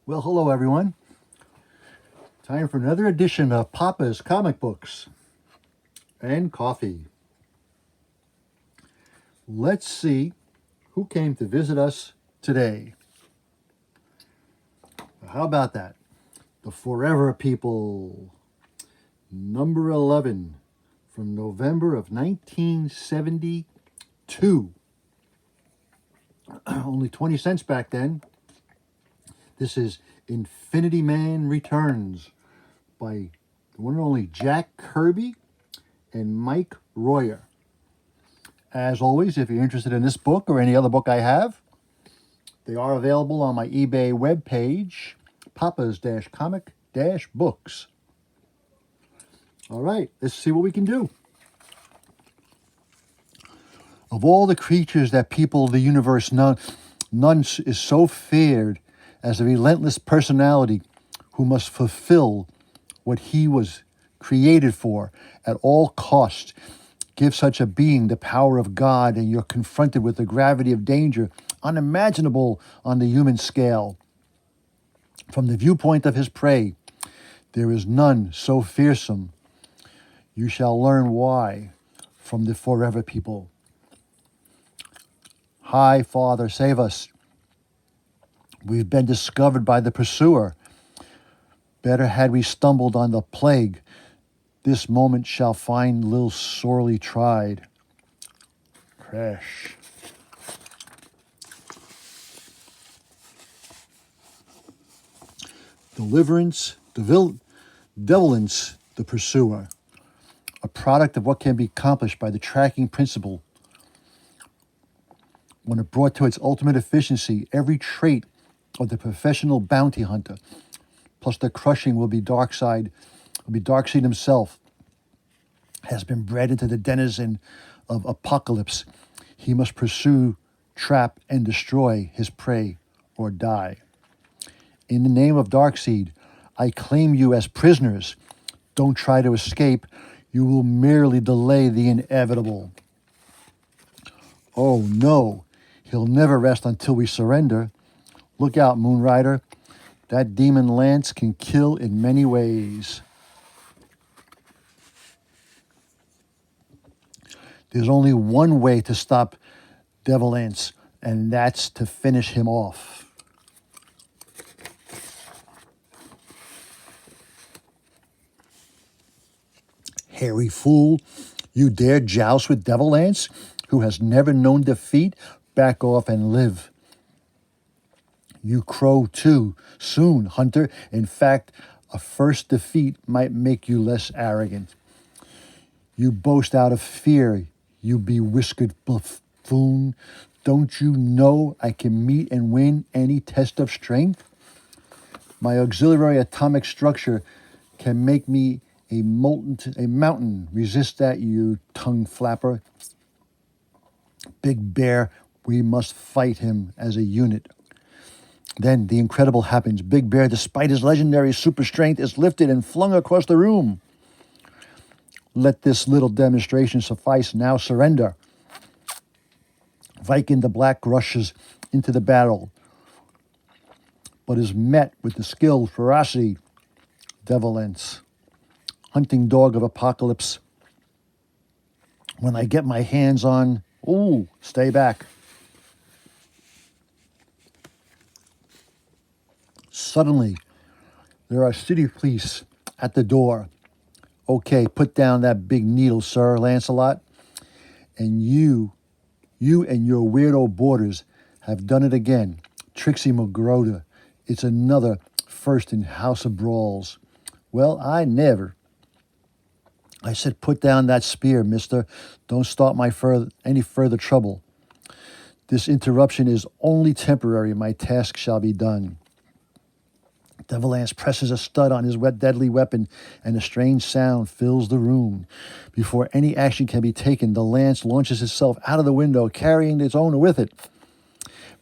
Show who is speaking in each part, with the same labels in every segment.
Speaker 1: Well, hello everyone. Time for another edition of Papa's Comic Books and Coffee. Let's see who came to visit us today. How about that? The Forever People, number 11 from November of 1972. Only 20 cents back then. This is Infinity Man Returns by the one and only Jack Kirby and Mike Royer. As always, if you're interested in this book or any other book I have, they are available on my eBay webpage, papas-comic-books. All right, let's see what we can do. Of all the creatures that people the universe, none is so feared as the relentless personality who must fulfill what he was created for at all costs. Give such a being the power of God, and you're confronted with the gravity of danger unimaginable on the human scale. From the viewpoint of his prey, there is none so fearsome. You shall learn why from the Forever People. Hi, Father, save us. We've been discovered by the pursuer. Better had we stumbled on the plague. This moment shall find Lil sorely tried. Crash. Devilance, the pursuer. A product of what can be accomplished by the tracking principle. When it brought to its ultimate efficiency, every trait of the professional bounty hunter, plus the crushing will be Darkseid himself, has been bred into the denizen of Apocalypse. He must pursue, trap, and destroy his prey or die. In the name of Darkseid, I claim you as prisoners. Don't try to escape. You will merely delay the inevitable. Oh no, he'll never rest until we surrender. Look out, Moonrider. That demon Lance can kill in many ways. There's only one way to stop Devil Lance, and that's to finish him off. Hairy fool, you dare joust with Devil Lance, who has never known defeat? Back off and live. You crow too soon, Hunter. In fact, a first defeat might make you less arrogant. You boast out of fear, you bewhiskered buffoon. Don't you know I can meet and win any test of strength? My auxiliary atomic structure can make me a mountain. Resist that, you tongue flapper. Big Bear, we must fight him as a unit. Then the incredible happens. Big Bear, despite his legendary super strength, is lifted and flung across the room. Let this little demonstration suffice. Now surrender. Viking the Black rushes into the battle, but is met with the skilled ferocity. Devil Lance, hunting dog of Apocalypse. When I get my hands on, stay back. Suddenly, there are city police at the door. Okay, put down that big needle, Sir Lancelot. And you and your weirdo boarders have done it again. Trixie McGroda. It's another first in House of Brawls. Well, I never. I said, put down that spear, mister. Don't start any further trouble. This interruption is only temporary. My task shall be done. Devil Lance presses a stud on his deadly weapon, and a strange sound fills the room. Before any action can be taken, the lance launches itself out of the window, carrying its owner with it.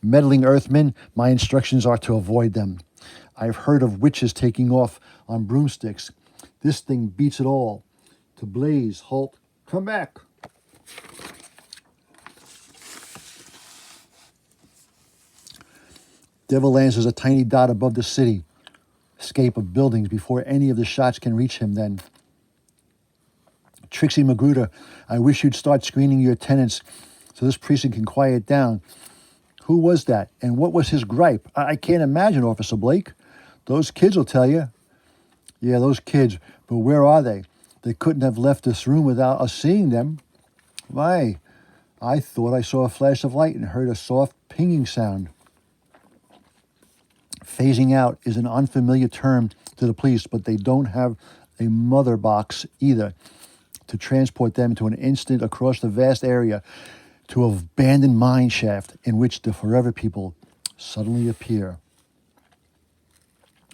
Speaker 1: Meddling Earthmen, my instructions are to avoid them. I've heard of witches taking off on broomsticks. This thing beats it all. To Blaze, halt, come back. Devil Lance is a tiny dot above the city scape of buildings before any of the shots can reach him then. Trixie Magruder, I wish you'd start screening your tenants so this precinct can quiet down. Who was that? And what was his gripe? I can't imagine, Officer Blake. Those kids will tell you. Yeah, those kids. But where are they? They couldn't have left this room without us seeing them. Why? I thought I saw a flash of light and heard a soft pinging sound. Phasing out is an unfamiliar term to the police, but they don't have a mother box either to transport them to an instant across the vast area to an abandoned mine shaft in which the forever people suddenly appear.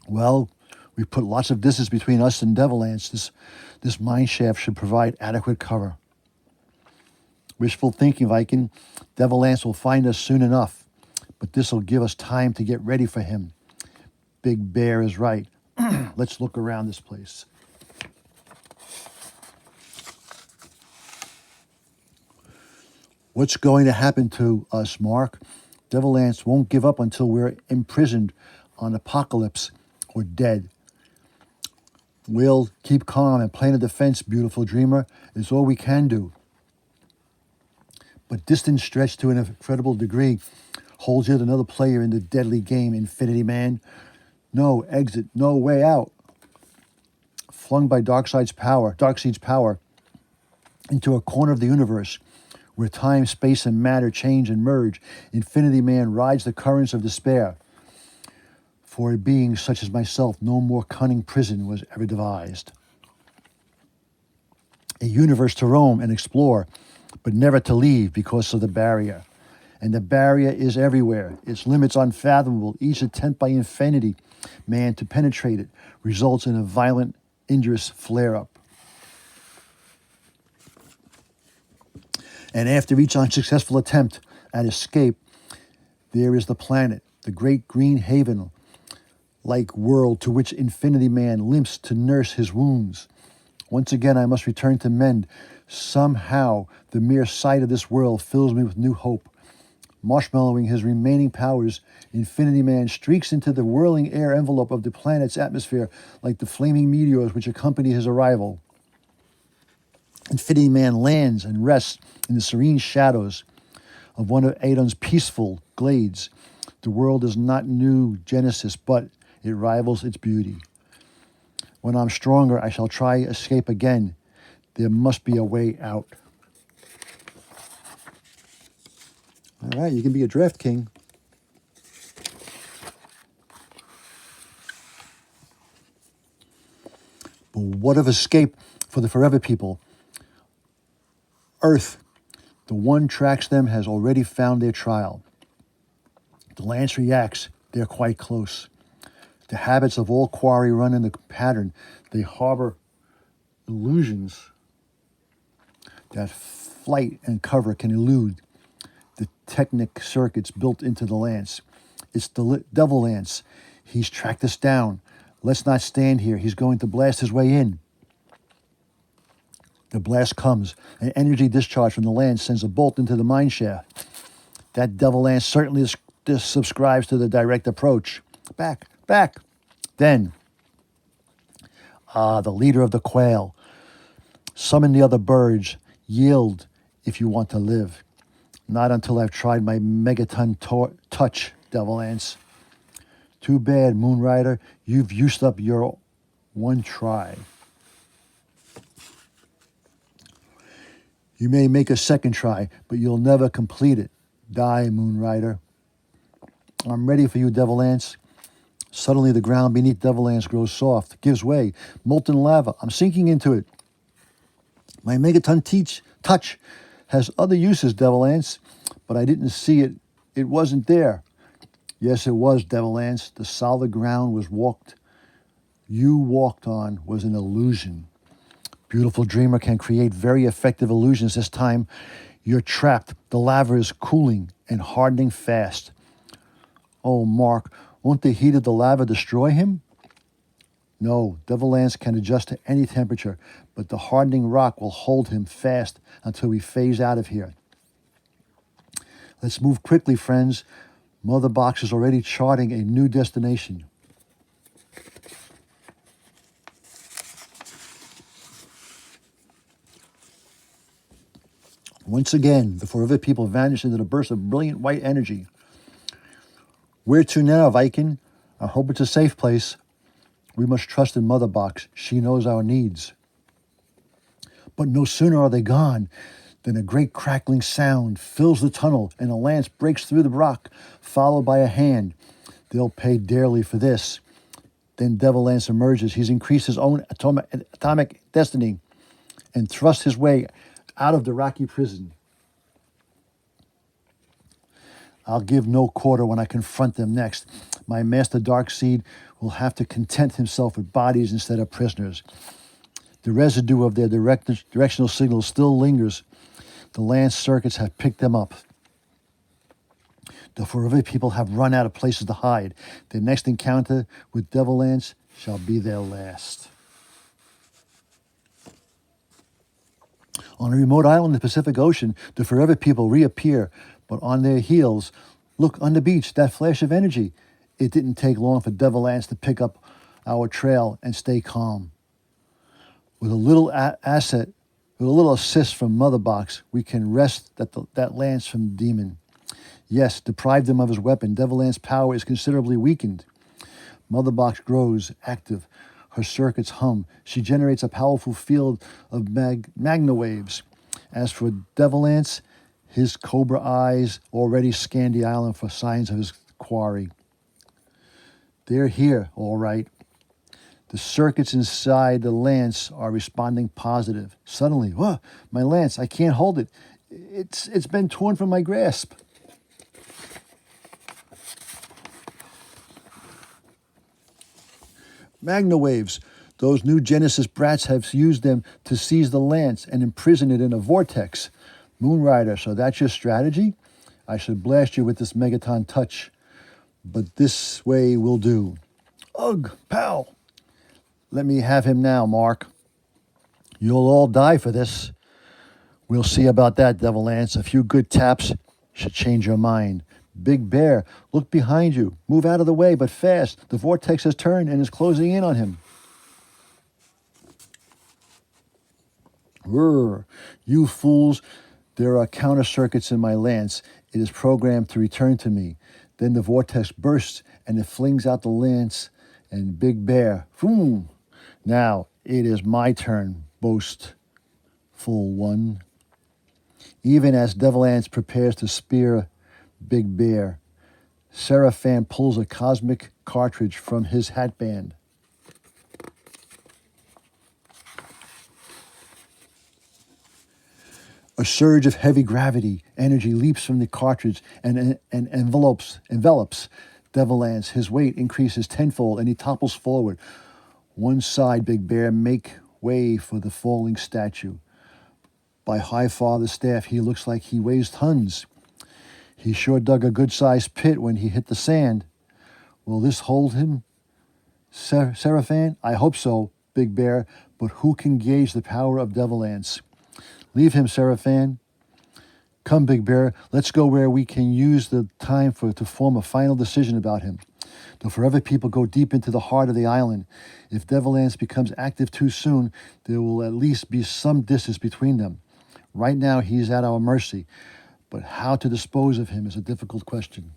Speaker 1: Well, we put lots of distance between us and Devil Lance. This mine shaft should provide adequate cover. Wishful thinking, Viking. Devil Lance will find us soon enough, but this will give us time to get ready for him. Big Bear is right. Let's look around this place. What's going to happen to us, Mark? Devil Lance won't give up until we're imprisoned on Apocalypse or dead. We'll keep calm and plan a defense, beautiful dreamer. It's all we can do. But distance stretched to an incredible degree holds yet another player in the deadly game, Infinity Man. No exit, no way out. Flung by Darkseid's power into a corner of the universe where time, space, and matter change and merge, Infinity Man rides the currents of despair. For a being such as myself, no more cunning prison was ever devised. A universe to roam and explore, but never to leave because of the barrier. And the barrier is everywhere. Its limits unfathomable. Each attempt by Infinity Man to penetrate it results in a violent, injurious flare-up. And after each unsuccessful attempt at escape, there is the planet, the great green haven-like world to which Infinity Man limps to nurse his wounds. Once again, I must return to mend. Somehow, the mere sight of this world fills me with new hope. Marshmallowing his remaining powers, Infinity Man streaks into the whirling air envelope of the planet's atmosphere like the flaming meteors which accompany his arrival. Infinity Man lands and rests in the serene shadows of one of Adon's peaceful glades. The world is not new Genesis, but it rivals its beauty. When I'm stronger, I shall try escape again. There must be a way out. All right, you can be a draft king. But what of escape for the forever people? Earth, the one tracks them, has already found their trial. The Lance reacts, they're quite close. The habits of all quarry run in the pattern. They harbor illusions that flight and cover can elude the technic circuits built into the Lance. It's the Devil Lance. He's tracked us down. Let's not stand here. He's going to blast his way in. The blast comes. An energy discharge from the Lance sends a bolt into the mine shaft. That Devil Lance certainly subscribes to the direct approach. Back. Then, the leader of the quail. Summon the other birds. Yield if you want to live. Not until I've tried my megaton touch, Devil Lance. Too bad, Moonrider. You've used up your one try. You may make a second try, but you'll never complete it. Die, Moonrider. I'm ready for you, Devil Lance. Suddenly the ground beneath Devil Lance grows soft, gives way. Molten lava. I'm sinking into it. My megaton touch has other uses, Devil Lance, but I didn't see it. It wasn't there. Yes, it was, Devil Lance. The solid ground you walked on was an illusion. Beautiful dreamer can create very effective illusions. This time, you're trapped. The lava is cooling and hardening fast. Oh, Mark, won't the heat of the lava destroy him? No, Devil Lance can adjust to any temperature, but the hardening rock will hold him fast until we phase out of here. Let's move quickly, friends. Mother Box is already charting a new destination. Once again, the Forever People vanish into the burst of brilliant white energy. Where to now, Viking? I hope it's a safe place. We must trust in Mother Box. She knows our needs. But no sooner are they gone than a great crackling sound fills the tunnel and a lance breaks through the rock, followed by a hand. They'll pay dearly for this. Then Devil Lance emerges. He's increased his own atomic destiny and thrust his way out of the rocky prison. I'll give no quarter when I confront them next. My master Darkseid will have to content himself with bodies instead of prisoners. The residue of their directional signals still lingers. The Lance circuits have picked them up. The Forever People have run out of places to hide. Their next encounter with Devil Lance shall be their last. On a remote island in the Pacific Ocean, the Forever People reappear, but on their heels, look on the beach, that flash of energy. It didn't take long for Devil Lance to pick up our trail and stay calm. With a little with a little assist from Mother Box, we can wrest that lance from the demon. Yes, deprived him of his weapon, Devil Lance's power is considerably weakened. Mother Box grows active. Her circuits hum. She generates a powerful field of magna waves. As for Devil Lance, his cobra eyes already scan the island for signs of his quarry. They're here, all right. The circuits inside the lance are responding positive. Suddenly, whoa, my lance, I can't hold it. It's been torn from my grasp. Magna waves. Those new Genesis brats have used them to seize the lance and imprison it in a vortex. Moonrider, so that's your strategy? I should blast you with this Megaton touch, but this way will do. Ugh, pow! Let me have him now, Mark. You'll all die for this. We'll see about that, Devil Lance. A few good taps should change your mind. Big Bear, look behind you. Move out of the way, but fast. The vortex has turned and is closing in on him. Rrr, you fools. There are counter circuits in my lance. It is programmed to return to me. Then the vortex bursts and it flings out the lance and Big Bear. Boom. Now it is my turn, boastful one. Even as Devil Lance prepares to spear Big Bear, Seraphan pulls a cosmic cartridge from his hatband. A surge of heavy gravity energy leaps from the cartridge and envelops Devil Lance. His weight increases tenfold and he topples forward. One side, Big Bear, make way for the falling statue. By Highfather's staff, he looks like he weighs tons. He sure dug a good-sized pit when he hit the sand. Will this hold him, Seraphan? I hope so, Big Bear, but who can gauge the power of Devil Lance? Leave him, Seraphan. Come, Big Bear, let's go where we can use the time to form a final decision about him. The Forever People go deep into the heart of the island. If Devil Lance becomes active too soon, there will at least be some distance between them. Right now, he's at our mercy, but how to dispose of him is a difficult question.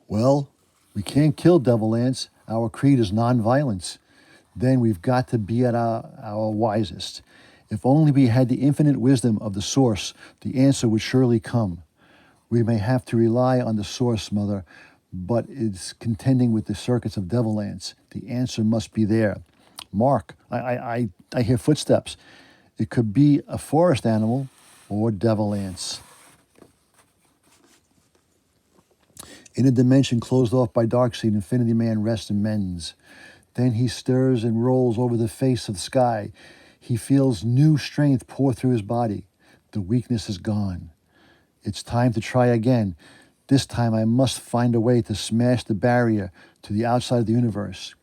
Speaker 1: Well, we can't kill Devil Lance. Our creed is nonviolence. Then we've got to be at our wisest. If only we had the infinite wisdom of the source, the answer would surely come. We may have to rely on the source, Mother, but it's contending with the circuits of Devil Lance. The answer must be there. Mark, I hear footsteps. It could be a forest animal or Devil Lance. In a dimension closed off by Darkseid, Infinity Man rests and mends. Then he stirs and rolls over the face of the sky. He feels new strength pour through his body. The weakness is gone. It's time to try again. This time I must find a way to smash the barrier to the outside of the universe.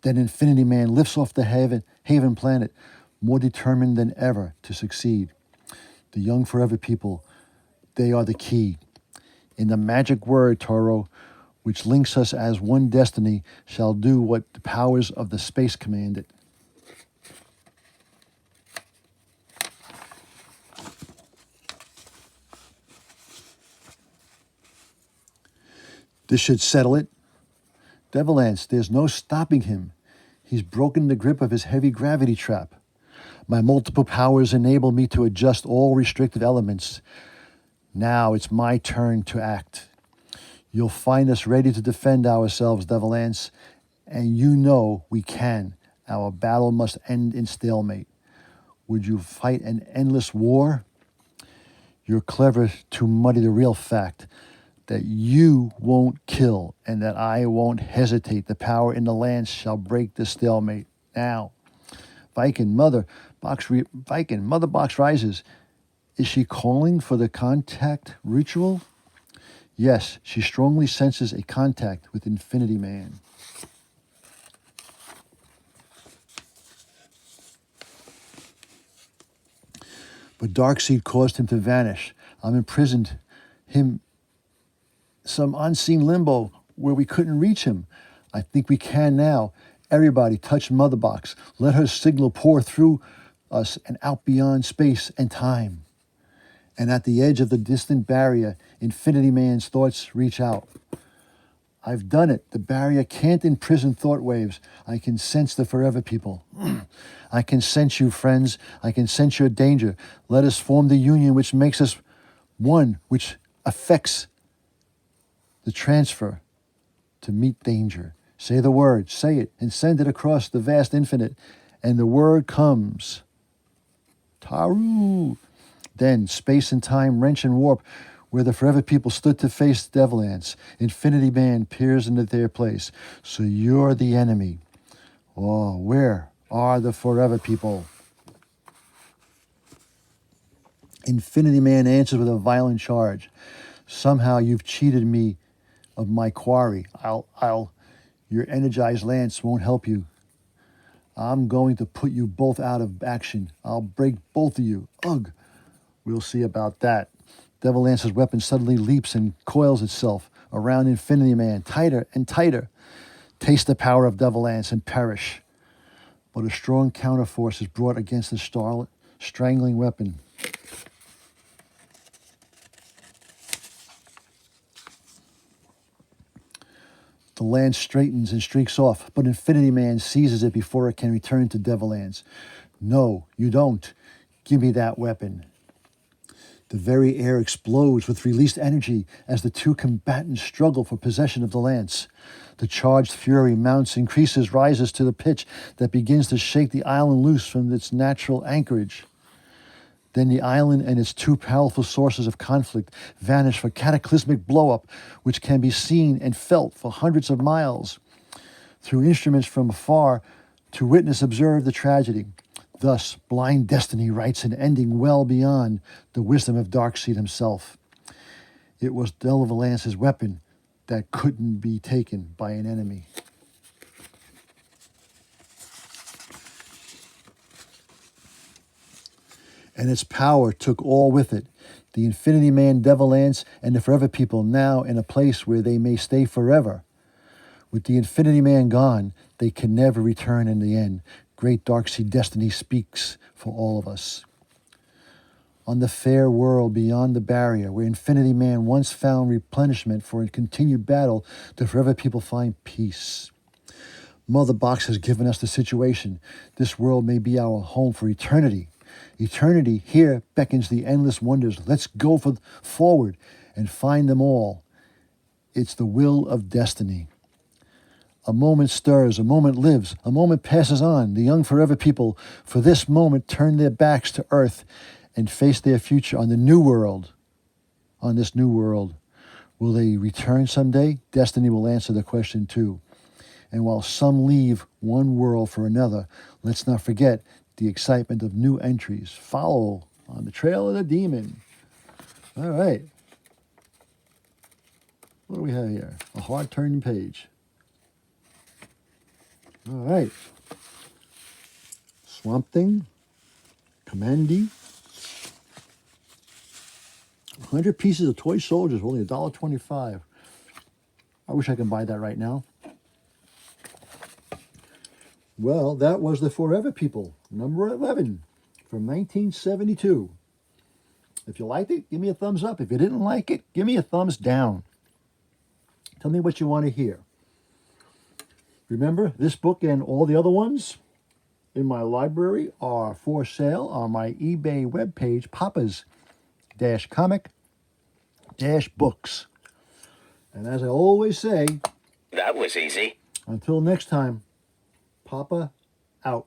Speaker 1: Then Infinity Man lifts off the Haven planet, more determined than ever to succeed. The young forever people, they are the key. In the magic word, Toro, which links us as one destiny, shall do what the powers of the space commanded. This should settle it. Devilance, there's no stopping him. He's broken the grip of his heavy gravity trap. My multiple powers enable me to adjust all restricted elements. Now it's my turn to act. You'll find us ready to defend ourselves, Devilance, and you know we can. Our battle must end in stalemate. Would you fight an endless war? You're clever to muddy the real fact that you won't kill and that I won't hesitate. The power in the lance shall break the stalemate. Now, Viking Mother Box rises. Is she calling for the contact ritual? Yes, she strongly senses a contact with Infinity Man. But Darkseid caused him to vanish. I'm imprisoned him some unseen limbo where we couldn't reach him. I think we can now. Everybody touch Mother Box. Let her signal pour through us and out beyond space and time. And at the edge of the distant barrier, Infinity Man's thoughts reach out. I've done it. The barrier can't imprison thought waves. I can sense the forever people. I can sense you, friends. I can sense your danger. Let us form the union which makes us one, which affects the transfer to meet danger. Say the word, say it, and send it across the vast infinite. And the word comes. Taru. Then space and time wrench and warp where the forever people stood to face Devilance. Infinity Man peers into their place. So you're the enemy. Oh, where are the forever people? Infinity Man answers with a violent charge. Somehow you've cheated me of my quarry. Your energized lance won't help you. I'm going to put you both out of action. I'll break both of you. Ugh. We'll see about that. Devilance's weapon suddenly leaps and coils itself around Infinity Man, tighter and tighter. Taste the power of Devilance and perish. But a strong counterforce is brought against the strangling weapon. The lance straightens and streaks off, but Infinity Man seizes it before it can return to Devilance. No, you don't. Give me that weapon. The very air explodes with released energy as the two combatants struggle for possession of the lance. The charged fury mounts, increases, rises to the pitch that begins to shake the island loose from its natural anchorage. Then the island and its two powerful sources of conflict vanish for cataclysmic blow-up, which can be seen and felt for hundreds of miles. Through instruments from afar, to witness observe the tragedy. Thus, blind destiny writes an ending well beyond the wisdom of Darkseid himself. It was Devilance's weapon that couldn't be taken by an enemy. And its power took all with it. The Infinity Man, Devilance, and the Forever People now in a place where they may stay forever. With the Infinity Man gone, they can never return in the end. Great Darkseid destiny speaks for all of us. On the fair world beyond the barrier, where Infinity Man once found replenishment for a continued battle, the Forever People find peace. Mother Box has given us the situation. This world may be our home for eternity. Eternity here beckons the endless wonders. Let's go forward and find them all. It's the will of destiny. A moment stirs, a moment lives, a moment passes on. The young forever people, for this moment, turn their backs to earth and face their future on the new world. On this new world. Will they return someday? Destiny will answer the question too. And while some leave one world for another, let's not forget the excitement of new entries. Follow on the trail of the demon. All right. What do we have here? A hard-turning page. All right. Swamp Thing. Kamandi. 100 pieces of toy soldiers, only $1.25. I wish I could buy that right now. Well, that was the Forever People, number 11, from 1972. If you liked it, give me a thumbs up. If you didn't like it, give me a thumbs down. Tell me what you want to hear. Remember, this book and all the other ones in my library are for sale on my eBay webpage, papas-comic-books. And as I always say,
Speaker 2: That was easy.
Speaker 1: until next time, Papa out.